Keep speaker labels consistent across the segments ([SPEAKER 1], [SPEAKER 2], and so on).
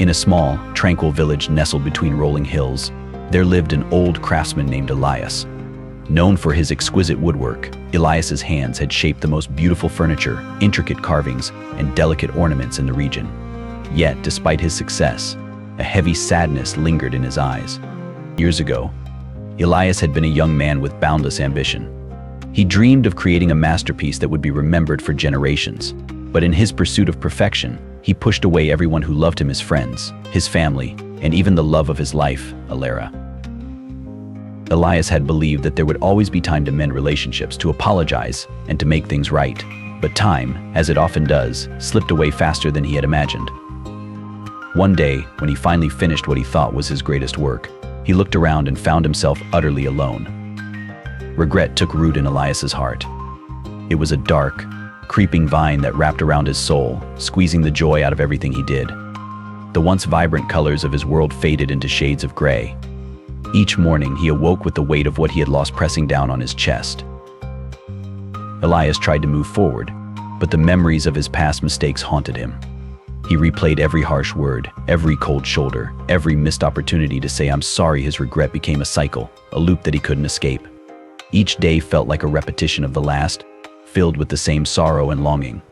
[SPEAKER 1] In a small, tranquil village nestled between rolling hills, there lived an old craftsman named Elias. Known for his exquisite woodwork, Elias's hands had shaped the most beautiful furniture, intricate carvings, and delicate ornaments in the region. Yet, despite his success, a heavy sadness lingered in his eyes. Years ago, Elias had been a young man with boundless ambition. He dreamed of creating a masterpiece that would be remembered for generations. But in his pursuit of perfection, he pushed away everyone who loved him, his friends, his family, and even the love of his life, Alara. Elias had believed that there would always be time to mend relationships, to apologize, and to make things right. But time, as it often does, slipped away faster than he had imagined. One day, when he finally finished what he thought was his greatest work, he looked around and found himself utterly alone. Regret took root in Elias's heart. It was a dark, creeping vine that wrapped around his soul, squeezing the joy out of everything he did. The once vibrant colors of his world faded into shades of gray. Each morning, he awoke with the weight of what he had lost pressing down on his chest. Elias tried to move forward, but the memories of his past mistakes haunted him. He replayed every harsh word, every cold shoulder, every missed opportunity to say "I'm sorry." His regret became a cycle, a loop that he couldn't escape. Each day felt like a repetition of the last, filled with the same sorrow and longing.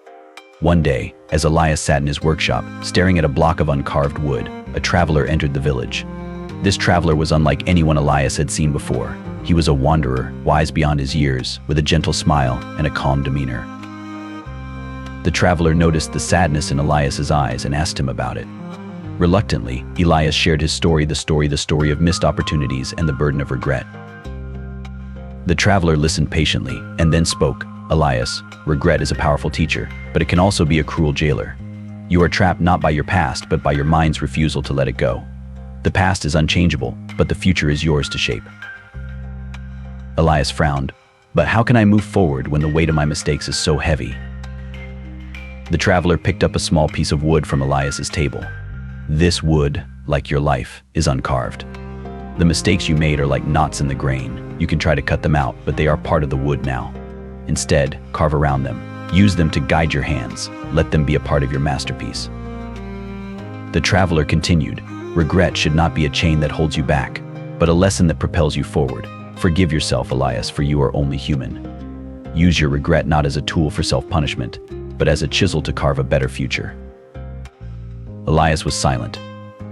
[SPEAKER 1] One day, as Elias sat in his workshop, staring at a block of uncarved wood, a traveler entered the village. This traveler was unlike anyone Elias had seen before. He was a wanderer, wise beyond his years, with a gentle smile and a calm demeanor. The traveler noticed the sadness in Elias's eyes and asked him about it. Reluctantly, Elias shared his story, the story of missed opportunities and the burden of regret. The traveler listened patiently and then spoke. "Elias, regret is a powerful teacher, but it can also be a cruel jailer. You are trapped not by your past, but by your mind's refusal to let it go. The past is unchangeable, but the future is yours to shape." Elias frowned. "But how can I move forward when the weight of my mistakes is so heavy?" The traveler picked up a small piece of wood from Elias's table. "This wood, like your life, is uncarved. The mistakes you made are like knots in the grain. You can try to cut them out, but they are part of the wood now. Instead, carve around them. Use them to guide your hands. Let them be a part of your masterpiece." The traveler continued, "Regret should not be a chain that holds you back, but a lesson that propels you forward. Forgive yourself, Elias, for you are only human. Use your regret not as a tool for self-punishment, but as a chisel to carve a better future." Elias was silent,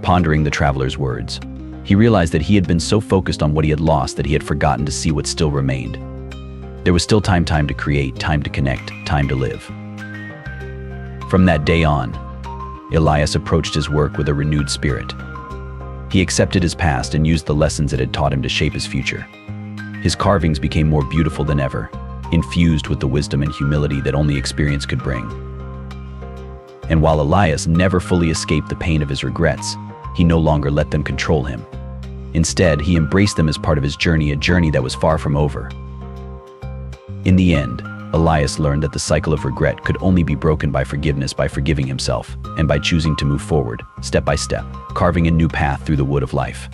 [SPEAKER 1] pondering the traveler's words. He realized that he had been so focused on what he had lost that he had forgotten to see what still remained. There was still time to create, time to connect, time to live. From that day on, Elias approached his work with a renewed spirit. He accepted his past and used the lessons it had taught him to shape his future. His carvings became more beautiful than ever, infused with the wisdom and humility that only experience could bring. And while Elias never fully escaped the pain of his regrets, he no longer let them control him. Instead, he embraced them as part of his journey, a journey that was far from over. In the end, Elias learned that the cycle of regret could only be broken by forgiveness, by forgiving himself, and by choosing to move forward, step by step, carving a new path through the wood of life.